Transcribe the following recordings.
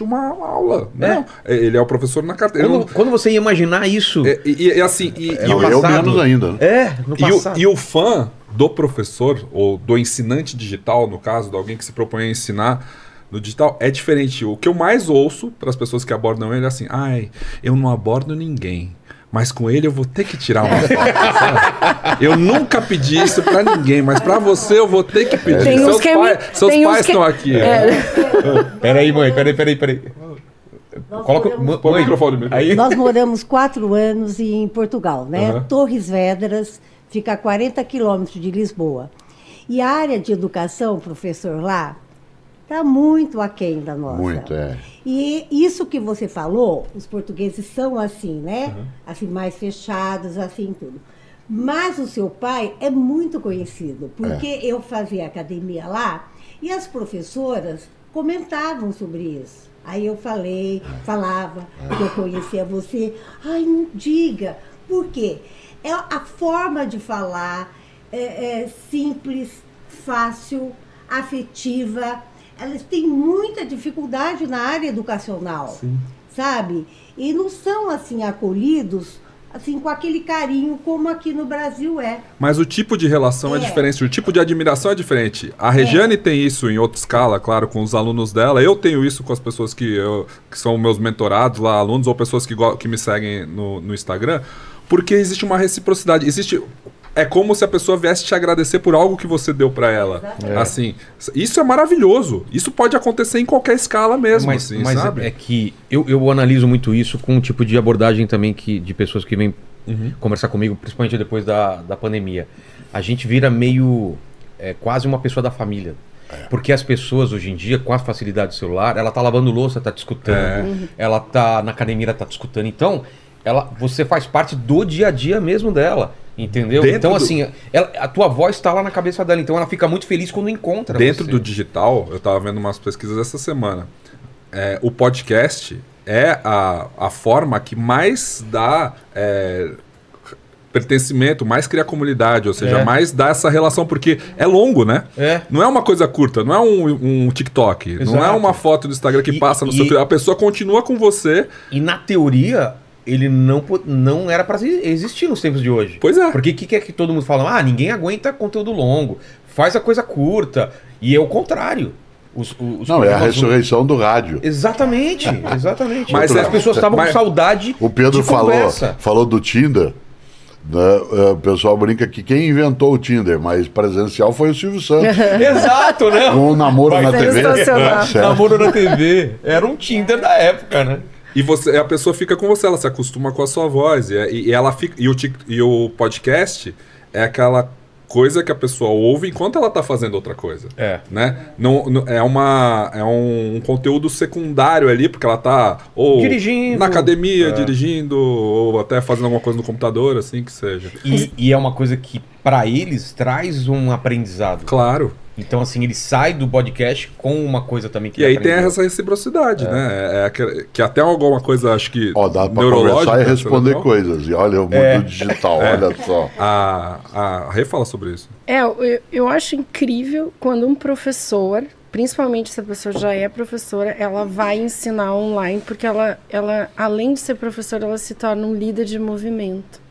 uma aula. Não, ele é o professor na carteira. Quando você ia imaginar isso? Eu menos ainda. No passado. E o fã do professor, ou do ensinante digital, no caso, de alguém que se propõe a ensinar no digital, é diferente. O que eu mais ouço para as pessoas que abordam ele é assim: ai, eu não abordo ninguém, mas com ele eu vou ter que tirar uma foto. Eu nunca pedi isso pra ninguém, mas pra você eu vou ter que pedir. Seus pais estão aqui. Peraí, mãe, peraí. Coloca o microfone. Nós moramos 4 anos em Portugal, né? Torres Vedras, fica a 40 quilômetros de Lisboa. E a área de educação, professor, lá, está muito aquém da nossa. Muito, E isso que você falou, os portugueses são assim, né? Assim, mais fechados, assim, tudo. Mas o seu pai é muito conhecido, porque eu fazia academia lá e as professoras comentavam sobre isso. Aí eu falava que eu conhecia você. Ai, não diga. Por quê? A forma de falar é simples, fácil, afetiva. Elas têm muita dificuldade na área educacional, sabe? E não são, assim, acolhidos, assim, com aquele carinho como aqui no Brasil é. Mas o tipo de relação é diferente, o tipo de admiração é diferente. A Regiane tem isso em outra escala, claro, com os alunos dela. Eu tenho isso com as pessoas que são meus mentorados lá, alunos, ou pessoas que me seguem no Instagram, porque existe uma reciprocidade. É como se a pessoa viesse te agradecer por algo que você deu para ela. Assim, isso é maravilhoso. Isso pode acontecer em qualquer escala mesmo. Mas sabe? É que eu analiso muito isso com um tipo de abordagem também de pessoas que vêm conversar comigo, principalmente depois da pandemia. A gente vira meio quase uma pessoa da família. Porque as pessoas hoje em dia, com a facilidade do celular, ela tá lavando louça, tá te escutando. Ela tá na academia, ela tá te escutando. Então, você faz parte do dia a dia mesmo dela. Entendeu? Então, assim, a tua voz está lá na cabeça dela. Então, ela fica muito feliz quando encontra dentro do digital, eu estava vendo umas pesquisas essa semana. O podcast é a forma que mais dá pertencimento, mais cria comunidade, ou seja, mais dá essa relação, porque é longo, né? Não é uma coisa curta, não é um TikTok, não é uma foto do Instagram que passa no seu... A pessoa continua com você. E na teoria... ele não era para existir nos tempos de hoje. Pois é. Porque o que é que todo mundo fala? Ninguém aguenta conteúdo longo, faz a coisa curta. E é o contrário. É a ressurreição do rádio. Exatamente. Mas as pessoas estavam com saudade. O Pedro falou do Tinder. Né? O pessoal brinca que quem inventou o Tinder, mas presencial foi o Silvio Santos. Exato, né? Com o namoro na TV. Namoro na TV. Era um Tinder da época, né? E a pessoa fica com você, ela se acostuma com a sua voz. E ela fica, e o podcast é aquela coisa que a pessoa ouve enquanto ela está fazendo outra coisa. Né? É um conteúdo secundário ali, porque ela está dirigindo, na academia, dirigindo, ou até fazendo alguma coisa no computador, assim que seja. E é uma coisa que, para eles, traz um aprendizado. Claro. Então, assim, ele sai do podcast com uma coisa também que ele aprendeu. E aí tem essa reciprocidade, né? Que até alguma coisa, acho que dá pra conversar e responder coisas. E olha, o mundo digital, olha só. A Rê fala sobre isso. Eu acho incrível quando um professor, principalmente se a pessoa já é professora, ela vai ensinar online, porque ela além de ser professora, ela se torna um líder de movimento.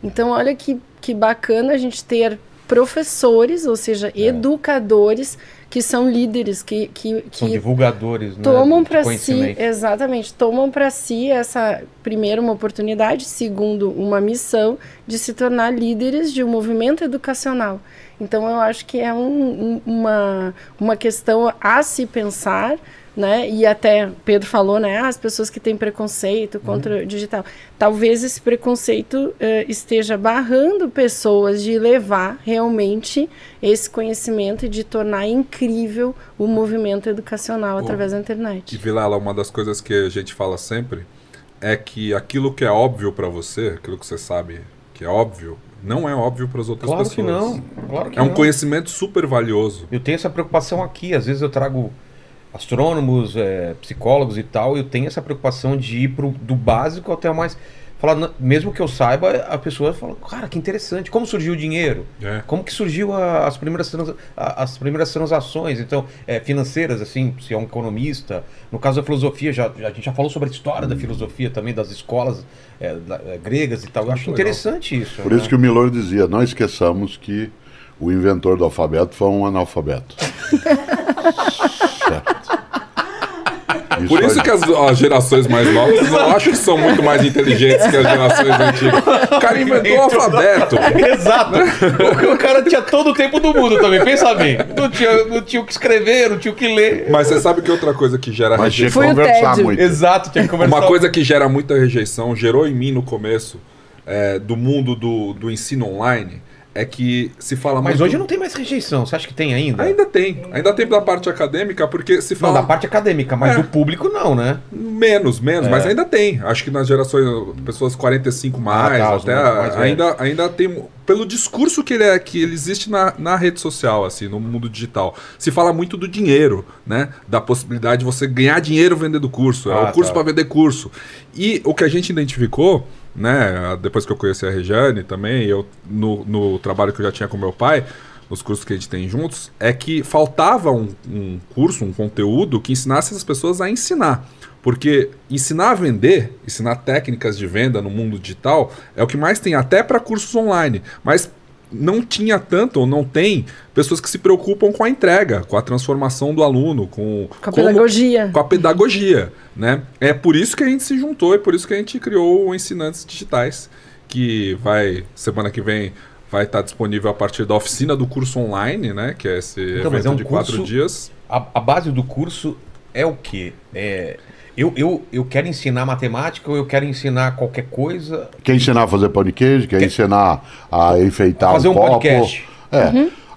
Então, olha que bacana a gente ter professores, ou seja, educadores que são líderes, que são divulgadores, tomam para si, exatamente, tomam para si essa, primeiro, uma oportunidade, segundo, uma missão de se tornar líderes de um movimento educacional. Então, eu acho que é uma questão a se pensar, né? E até Pedro falou, né? As pessoas que têm preconceito contra o digital. Talvez esse preconceito esteja barrando pessoas de levar realmente esse conhecimento e de tornar incrível o movimento educacional através da internet. E Vilela, uma das coisas que a gente fala sempre é que aquilo que é óbvio para você, aquilo que você sabe que é óbvio, não é óbvio para as outras pessoas. Que não. Claro que é um conhecimento super valioso. Eu tenho essa preocupação aqui. Às vezes eu trago astrônomos, psicólogos e tal, eu tenho essa preocupação de ir do básico até o mais... fala, mesmo que eu saiba, a pessoa fala, cara, que interessante, como surgiu o dinheiro? Como que surgiu as primeiras transações, então, financeiras, assim, se é um economista. No caso da filosofia, a gente já falou sobre a história da filosofia também, das escolas gregas e tal. Eu acho interessante isso. Por isso que o Milor dizia, não esqueçamos que o inventor do alfabeto foi um analfabeto. Certo. Por isso que as gerações mais novas eu acho que são muito mais inteligentes que as gerações antigas. O cara inventou o alfabeto. Exato. O cara tinha todo o tempo do mundo também, pensa bem. Não tinha o que escrever, não tinha o que ler. Mas você sabe que outra coisa que gera rejeição... Tinha que conversar muito. Exato, tinha que conversar. Uma coisa que gera muita rejeição, gerou em mim no começo, do mundo do ensino online, é que se fala Mas muito... hoje não tem mais rejeição, você acha que tem ainda? Ainda tem da parte acadêmica, porque se fala... Não, da parte acadêmica, mas do público não, né? Menos, mas ainda tem. Acho que nas gerações, pessoas 45 mais, ainda tem... Pelo discurso que ele existe na rede social, assim, no mundo digital. Se fala muito do dinheiro, né? Da possibilidade de você ganhar dinheiro vendendo curso. É o curso para vender curso. E o que a gente identificou, né? Depois que eu conheci a Regiane também, eu no trabalho que eu já tinha com meu pai, nos cursos que a gente tem juntos, é que faltava um curso, um conteúdo que ensinasse as pessoas a ensinar. Porque ensinar a vender, ensinar técnicas de venda no mundo digital é o que mais tem, até para cursos online. Mas não tinha tanto, ou não tem, pessoas que se preocupam com a entrega, com a transformação do aluno, com a pedagogia. Com a pedagogia, né? É por isso que a gente se juntou e por isso que a gente criou o Ensinantes Digitais, que semana que vem, vai estar disponível a partir da oficina do curso online, né? Que é esse evento de 4 dias. A base do curso é o quê? Eu quero ensinar matemática ou eu quero ensinar qualquer coisa? Quer ensinar a fazer pão de queijo? Quer ensinar a enfeitar fazer um copo? Podcast.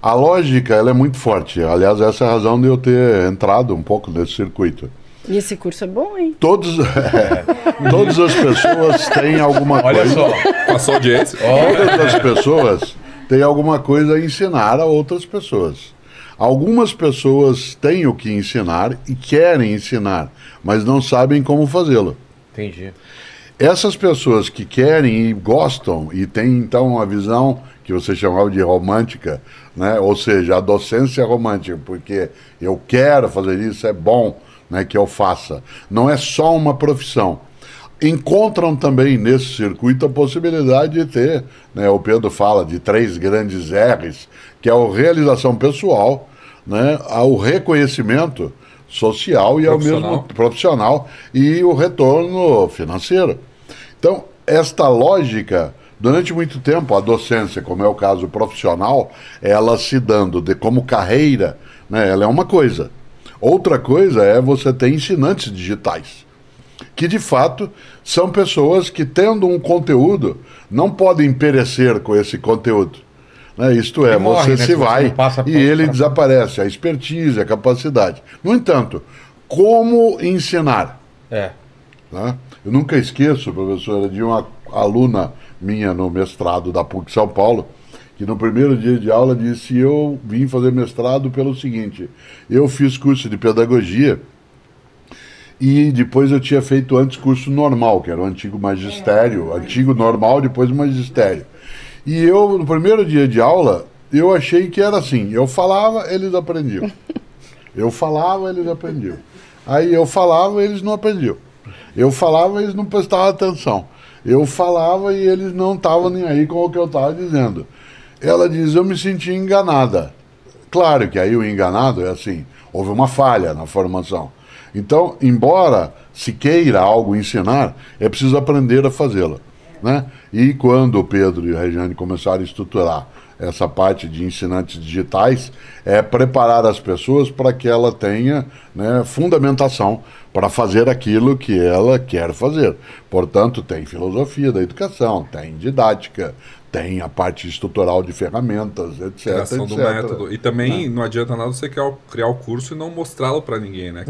A lógica ela é muito forte. Aliás, essa é a razão de eu ter entrado um pouco nesse circuito. E esse curso é bom, hein? Todas as pessoas têm alguma coisa... Olha só. Passou a audiência. Todas as pessoas têm alguma coisa a ensinar a outras pessoas. Algumas pessoas têm o que ensinar e querem ensinar, mas não sabem como fazê-lo. Entendi. Essas pessoas que querem e gostam e têm então uma visão que você chamava de romântica, né? Ou seja, a docência romântica, porque eu quero fazer isso, é bom, né, que eu faça. Não é só uma profissão. Encontram também nesse circuito a possibilidade de ter, né, o Pedro fala de 3 grandes R's, que é a realização pessoal, né, o reconhecimento social e ao mesmo profissional e o retorno financeiro. Então, esta lógica, durante muito tempo, a docência, como é o caso profissional, ela se dando como carreira, né, ela é uma coisa. Outra coisa é você ter ensinantes digitais, que de fato são pessoas que, tendo um conteúdo, não podem perecer com esse conteúdo. Né? Isto é, você se vai e ele desaparece, a expertise, a capacidade. No entanto, como ensinar? Né? Eu nunca esqueço, professora, de uma aluna minha no mestrado da PUC São Paulo, que no primeiro dia de aula disse: eu vim fazer mestrado pelo seguinte, eu fiz curso de pedagogia e depois eu tinha feito antes curso normal, que era o antigo magistério, antigo normal, depois o magistério. E eu, no primeiro dia de aula, eu achei que era assim, eu falava, eles aprendiam. Eu falava, eles aprendiam. Aí eu falava, eles não aprendiam. Eu falava, eles não prestavam atenção. Eu falava e eles não estavam nem aí com o que eu estava dizendo. Ela diz: eu me senti enganada. Claro que aí o enganado é assim, houve uma falha na formação. Então, embora se queira algo ensinar, é preciso aprender a fazê-lo, né? E quando o Pedro e a Regiane começaram a estruturar essa parte de ensinantes digitais, é preparar as pessoas para que ela tenha, né, fundamentação para fazer aquilo que ela quer fazer. Portanto, tem filosofia da educação, tem didática, tem a parte estrutural de ferramentas, etc. Criação do método. E também não adianta nada você criar o curso e não mostrá-lo para ninguém, né?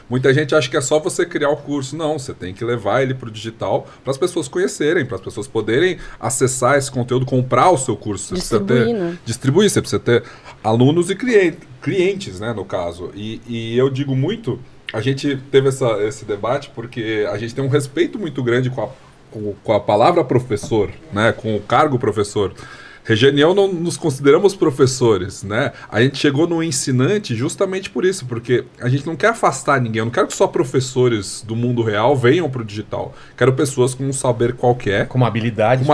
Muita gente acha que é só você criar o curso. Não, você tem que levar ele para o digital para as pessoas conhecerem, para as pessoas poderem acessar esse conteúdo, comprar o seu curso. Você distribuir, você precisa ter alunos e clientes, né, no caso. E eu digo muito, a gente teve esse debate porque a gente tem um respeito muito grande com com a palavra professor, né, com o cargo professor. Regiane e eu não nos consideramos professores, né? A gente chegou no ensinante justamente por isso, porque a gente não quer afastar ninguém. Eu não quero que só professores do mundo real venham para o digital. Quero pessoas com um saber qualquer, com uma habilidade,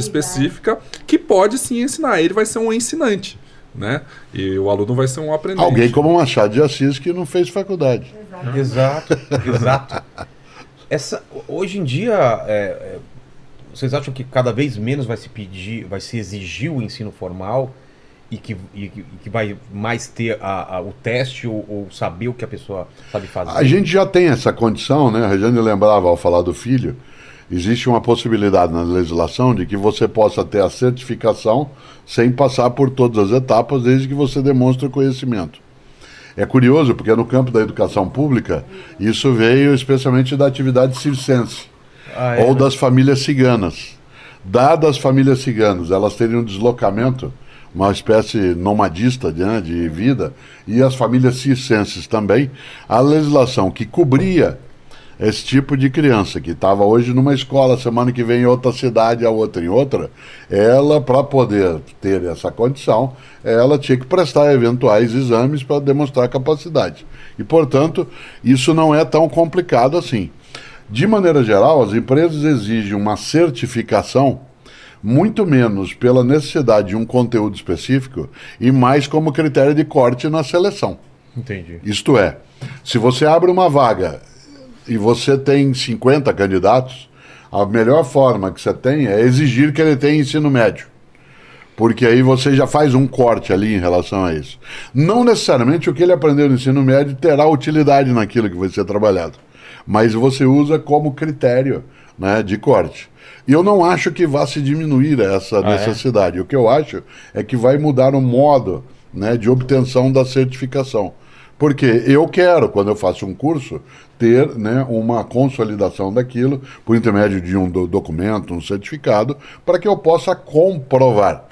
específica, que pode sim ensinar. Ele vai ser um ensinante, né? E o aluno vai ser um aprendente. Alguém como Machado de Assis que não fez faculdade. Exato. Hoje em dia, vocês acham que cada vez menos vai se exigir o ensino formal e que vai mais ter o teste ou saber o que a pessoa sabe fazer? A gente já tem essa condição, né? A Regiane lembrava ao falar do filho, existe uma possibilidade na legislação de que você possa ter a certificação sem passar por todas as etapas, desde que você demonstre o conhecimento. É curioso, porque no campo da educação pública, isso veio especialmente da atividade circense, ou das famílias ciganas. Dadas as famílias ciganas, elas teriam um deslocamento, uma espécie nomadista, né, de vida, e as famílias circenses também, a legislação que cobria esse tipo de criança, que estava hoje numa escola, semana que vem em outra cidade, a outra em outra, ela, para poder ter essa condição, ela tinha que prestar eventuais exames para demonstrar capacidade. E, portanto, isso não é tão complicado assim. De maneira geral, as empresas exigem uma certificação muito menos pela necessidade de um conteúdo específico e mais como critério de corte na seleção. Entendi. Isto é, se você abre uma vaga e você tem 50 candidatos, a melhor forma que você tem é exigir que ele tenha ensino médio. Porque aí você já faz um corte ali em relação a isso. Não necessariamente o que ele aprendeu no ensino médio terá utilidade naquilo que vai ser trabalhado, mas você usa como critério, né, de corte. E eu não acho que vá se diminuir essa necessidade. O que eu acho é que vai mudar o modo, né, de obtenção da certificação. Porque eu quero, quando eu faço um curso, ter, né, uma consolidação daquilo por intermédio de um documento, um certificado, para que eu possa comprovar.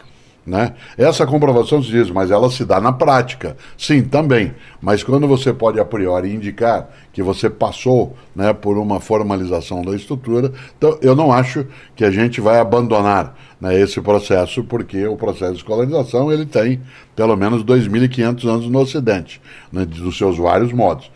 Né? Essa comprovação se diz, mas ela se dá na prática. Sim, também. Mas quando você pode a priori indicar que você passou, né, por uma formalização da estrutura, então eu não acho que a gente vai abandonar, né, esse processo, porque o processo de escolarização ele tem pelo menos 2.500 anos no Ocidente, né, dos seus vários modos.